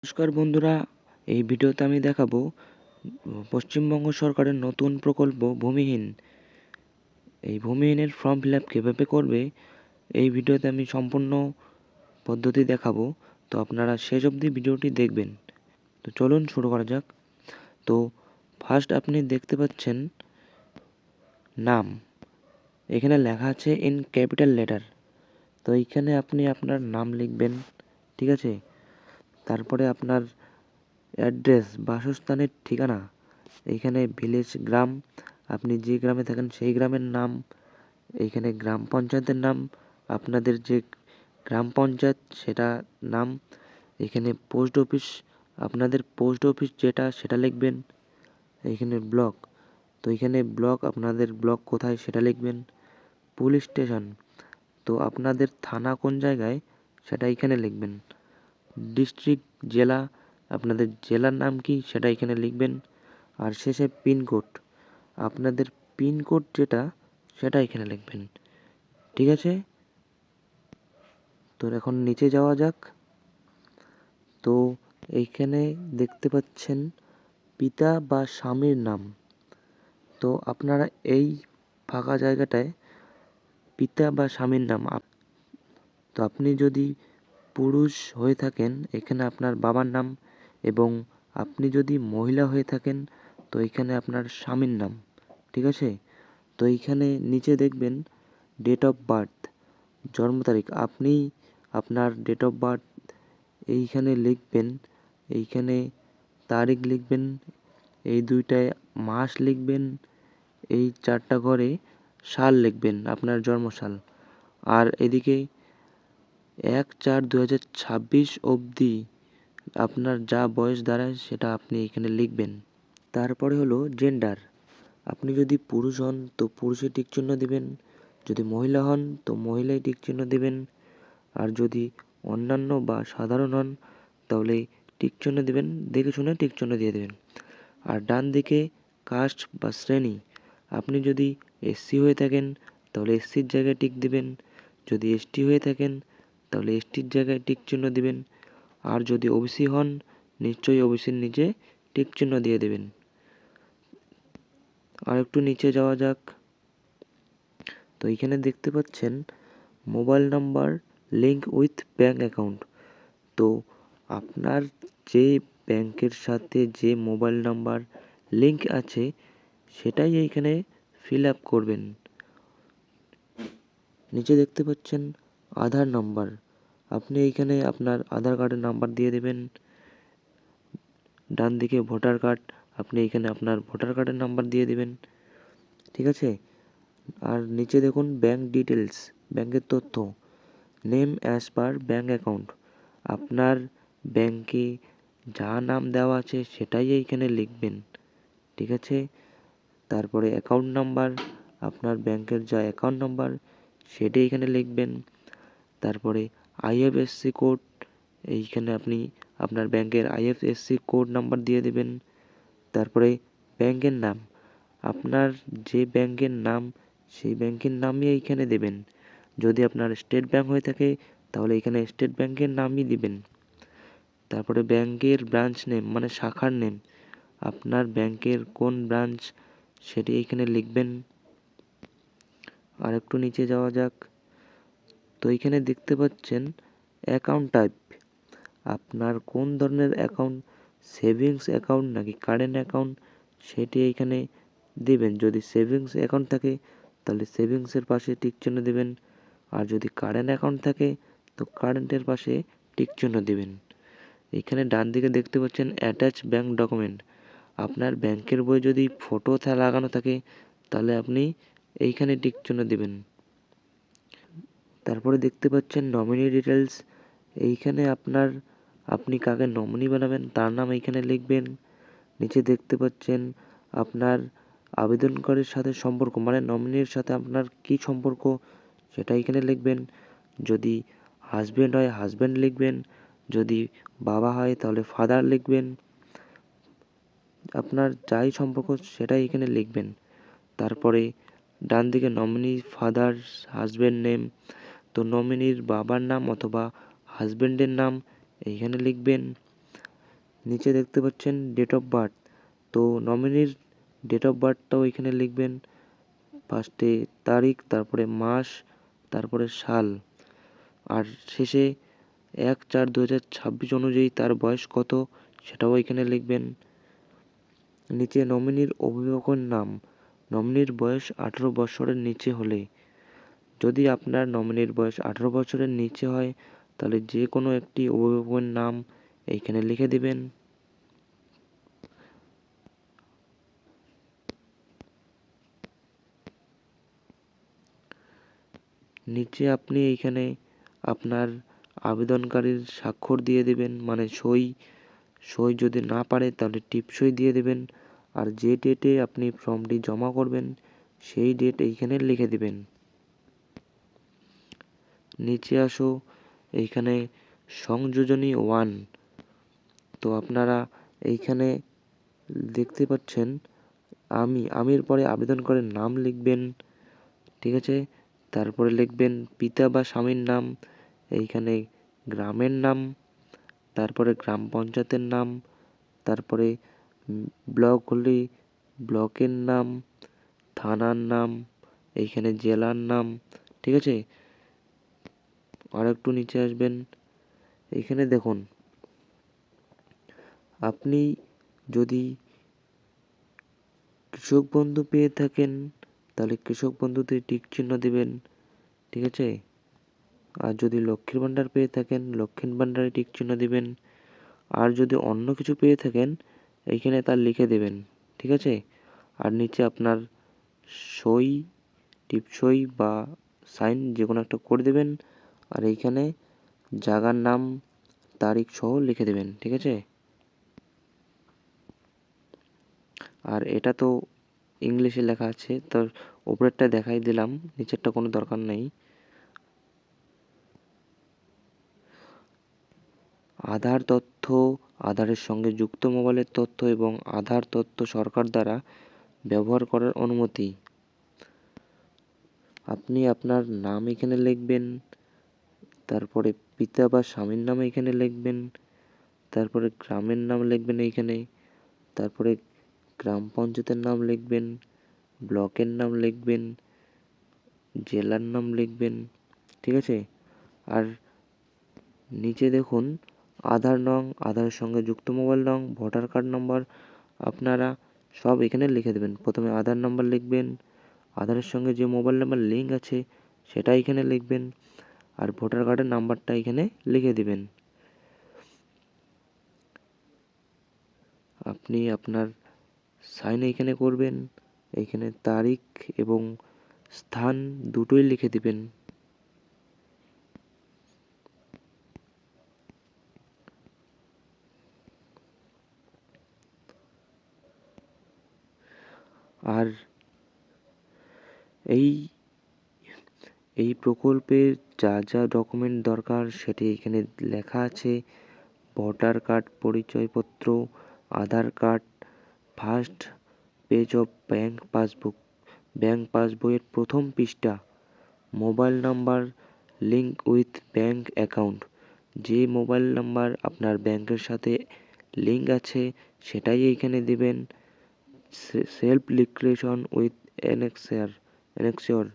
নমস্কার বন্ধুরা, এই ভিডিওতে আমি দেখাবো পশ্চিমবঙ্গ সরকারের নতুন প্রকল্প ভূমিহীন। এই ভূমিহীনের ফর্ম ফিল আপ কীভাবে করবে এই ভিডিওতে আমি সম্পূর্ণ পদ্ধতি দেখাবো। তো আপনারা শেষ অবধি ভিডিওটি দেখবেন। তো চলুন শুরু করা যাক। তো ফার্স্ট আপনি দেখতে পাচ্ছেন নাম, এখানে লেখা আছে ইন ক্যাপিটাল লেটার। তো এইখানে আপনি আপনার নাম লিখবেন, ঠিক আছে। তারপরে আপনার অ্যাড্রেস, বাসস্থানের ঠিকানা, এইখানে ভিলেজ গ্রাম, আপনি যে গ্রামে থাকেন সেই গ্রামের নাম, এইখানে গ্রাম পঞ্চায়েতের নাম, আপনাদের যে গ্রাম পঞ্চায়েত সেটা নাম, এখানে পোস্ট অফিস, আপনাদের পোস্ট অফিস যেটা সেটা লিখবেন, এইখানে ব্লক, তো এইখানে ব্লক, আপনাদের ব্লক কোথায় সেটা লিখবেন, পুলিশ স্টেশন, তো আপনাদের থানা কোন জায়গায় সেটা এইখানে লিখবেন, ডিস্ট্রিক্ট, জেলা, আপনাদের জেলার নাম কি সেটা এখানে লিখবেন, আর শেষে পিনকোড, আপনাদের পিনকোড যেটা সেটা এখানে লিখবেন, ঠিক আছে। তো এখন নিচে যাওয়া যাক। তো এইখানে দেখতে পাচ্ছেন পিতা বা স্বামীর নাম। তো আপনারা এই ফাঁকা জায়গাটায় পিতা বা স্বামীর নাম, তো আপনি যদি পুরুষ হয়ে থাকেন এখানে আপনার বাবার নাম, এবং আপনি যদি মহিলা হয়ে থাকেন তো এখানে আপনার স্বামীর নাম, ঠিক আছে। তো এইখানে নিচে দেখবেন ডেট অফ বার্থ, জন্ম তারিখ, আপনি আপনার ডেট অফ বার্থ এইখানে লিখবেন, এইখানে তারিখ লিখবেন, এই দুইটায় মাস লিখবেন, এই চারটা ঘরে সাল লিখবেন, আপনার জন্মসাল, আর এদিকে 1/4/2026 অবধি আপনার যা বয়স দাঁড়ায় সেটা আপনি এখানে লিখবেন। তারপরে হলো জেন্ডার, আপনি যদি পুরুষ হন তো পুরুষে টিক চিহ্ন দিবেন, যদি মহিলা হন তো মহিলায় টিক চিহ্ন দিবেন, আর যদি অন্যান্য বা সাধারণ হন তাহলে টিক চিহ্ন দিবেন, দেখে শুনে টিক চিহ্ন দিয়ে দেবেন। আর ডান দিকে কাস্ট বা শ্রেণী, আপনি যদি এসসি হয়ে থাকেন তাহলে এসসির জায়গায় টিক দিবেন, যদি এসটি হয়ে থাকেন তাহলে এসটির জায়গায় টিক চিহ্ন দিবেন, আর যদি ওবিসি হন নিশ্চয়ই ওবিসির নিচে টিক চিহ্ন দিয়ে দেবেন। আর একটু নিচে যাওয়া যাক। তো এইখানে দেখতে পাচ্ছেন mobile number link with bank account. তো আপনার যে ব্যাংকের সাথে যে মোবাইল নাম্বার লিঙ্ক আছে সেটাই এইখানে ফিল আপ করবেন। নিচে দেখতে পাচ্ছেন আধার নাম্বার, আপনি এইখানে আপনার আধার কার্ডের নাম্বার দিয়ে দেবেন। ডান দিকে ভোটার কার্ড, আপনি এইখানে আপনার ভোটার কার্ডের নাম্বার দিয়ে দেবেন, ঠিক আছে। আর নিচে দেখুন ব্যাঙ্ক ডিটেলস, ব্যাংকের তথ্য, name as per bank account, আপনার ব্যাংকে যা নাম দেওয়া আছে সেটাই এইখানে লিখবেন, ঠিক আছে। তারপরে অ্যাকাউন্ট নাম্বার, আপনার ব্যাংকের যা অ্যাকাউন্ট নাম্বার সেটাই এখানে লিখবেন। তারপরে আইএফএসসি কোড, এইখানে আপনি আপনার ব্যাংকের আইএফএসসি কোড নাম্বার দিয়ে দেবেন। তারপরে ব্যাংকের নাম, আপনার যে ব্যাংকের নাম সেই ব্যাংকের নামই এইখানে দেবেন, যদি আপনার স্টেট ব্যাংক হয়ে থাকে তাহলে এখানে স্টেট ব্যাংকের নামই দিবেন। তারপরে ব্যাংকের ব্রাঞ্চ নেম মানে শাখার নেম, আপনার ব্যাংকের কোন ব্রাঞ্চ সেটি এইখানে লিখবেন। আর একটু নিচে যাওয়া যাক। তো এইখানে দেখতে পাচ্ছেন অ্যাকাউন্ট টাইপ, আপনার কোন ধরনের অ্যাকাউন্ট, সেভিংস অ্যাকাউন্ট নাকি কারেন্ট অ্যাকাউন্ট সেটি এইখানে দেবেন। যদি সেভিংস অ্যাকাউন্ট থাকে তাহলে সেভিংসের পাশে টিক চিহ্ন দেবেন, আর যদি কারেন্ট অ্যাকাউন্ট থাকে তো কারেন্টের পাশে টিক চিহ্ন দেবেন। এখানে ডান দিকে দেখতে পাচ্ছেন অ্যাটাচ ব্যাঙ্ক ডকুমেন্ট, আপনার ব্যাংকের বই যদি ফটো লাগানো থাকে তাহলে আপনি এইখানে টিক চিহ্ন দেবেন। তারপরে দেখতে পাচ্ছেন নমিনি ডিটেলস, এইখানে আপনি কাকে নমিনি বানাবেন তার নাম এইখানে লিখবেন। নিচে দেখতে পাচ্ছেন আপনার আবেদনকারীর সাথে সম্পর্ক মানে নমিনির সাথে আপনার কী সম্পর্ক সেটা এখানে লিখবেন, যদি হাজব্যান্ড হয় হাজব্যান্ড লিখবেন, যদি বাবা হয় তাহলে ফাদার লিখবেন, আপনার যাই সম্পর্ক সেটাই এখানে লিখবেন। তারপরে ডান দিকে নমিনি ফাদার হাজব্যান্ড নেম, তো নমিনির বাবার নাম অথবা হাজব্যান্ডের নাম এইখানে লিখবেন। নিচে দেখতে পাচ্ছেন ডেট অফ বার্থ, তো নমিনির ডেট অফ বার্থটাও এখানে লিখবেন। ফার্স্টে তারিখ, তারপরে মাস, তারপরে সাল, আর শেষে 1/4/2026 অনুযায়ী তার বয়স কত সেটাও এখানে লিখবেন। নিচে নমিনির অভিভাবকের নাম, নমিনির বয়স 18 বছরের নিচে হলে, যদি আপনার নমিনির বয়স 18 বছরের নিচে হয় তাহলে যে কোনো একটি অভিভাবকের নাম এইখানে লিখে দিবেন। নিচে আপনি এইখানে আপনার আবেদনকারীর স্বাক্ষর দিয়ে দেবেন, মানে সই। সই যদি না পারে তাহলে টিপসই দিয়ে দেবেন। আর যে ডেটে আপনি ফর্মটি জমা করবেন সেই ডেট এইখানে লিখে দিবেন। নিচে আসো, এইখানে সংযোজনী 1, তো আপনারা এইখানে দেখতে পাচ্ছেন আমির পরে আবেদনকারীর নাম লিখবেন, ঠিক আছে। তারপরে লিখবেন পিতা বা স্বামীর নাম, এইখানে গ্রামের নাম, তারপরে গ্রাম পঞ্চায়েতের নাম, তারপরে ব্লক হলে ব্লকের নাম, থানার নাম, এইখানে জেলার নাম, ঠিক আছে। আর একটু নিচে আসবেন, এইখানে দেখুন আপনি যদি কৃষক বন্ধু পেয়ে থাকেন তাহলে কৃষক বন্ধুতে টিক চিহ্ন দিবেন, ঠিক আছে। আর যদি লক্ষ্মীর ভাণ্ডার পেয়ে থাকেন লক্ষ্মীর ভাণ্ডারে টিক চিহ্ন দিবেন। আর যদি অন্য কিছু পেয়ে থাকেন এইখানে তার লিখে দেবেন, ঠিক আছে। আর নিচে আপনার সই, টিপসই বা সাইন যে কোনো একটা করে দেবেন। আর এইখানে জায়গার নাম, তারিখ সহ লিখে দেবেন, ঠিক আছে। আর এটা তো ইংলিশে লেখা আছে, তো উপরেরটা দেখাই দিলাম, নিচেরটা কোনো দরকার নেই। আধার তথ্য, আধারের সঙ্গে যুক্ত মোবাইলের তথ্য এবং আধার তথ্য সরকার দ্বারা ব্যবহার করার অনুমতি। আপনি আপনার নাম এখানে লিখবেন, তারপরে পিতা বা স্বামীর নাম এখানে লিখবেন, তারপরে গ্রামের নাম লিখবেন এইখানে, তারপরে গ্রাম পঞ্চায়েতের নাম লিখবেন, ব্লকের নাম লিখবেন, জেলার নাম লিখবেন, ঠিক আছে। আর নিচে দেখুন আধার নং, আধারের সঙ্গে যুক্ত মোবাইল নং, ভোটার কার্ড নম্বর আপনারা সব এখানে লিখে দেবেন। প্রথমে আধার নাম্বার লিখবেন, আধারের সঙ্গে যে মোবাইল নাম্বার লিঙ্ক আছে সেটা এখানে লিখবেন, আর ভোটার কার্ডের নাম্বারটা এখানে লিখে দিবেন। আপনি আপনার সাইন এইখানে করবেন, এইখানে তারিখ এবং স্থান দুটোই লিখে দিবেন। আর এই এই প্রকল্পের যা যা ডকুমেন্ট দরকার সেটি এখানে লেখা আছে। ভোটার কার্ড, পরিচয়পত্র, Aadhaar card, first page of bank passbook, bank পাসবইয়ের প্রথম পৃষ্ঠা, mobile number link with bank account, যে মোবাইল নাম্বার আপনার ব্যাংকের সাথে লিঙ্ক আছে সেটাই এইখানে দিবেন। Self declaration with annexure,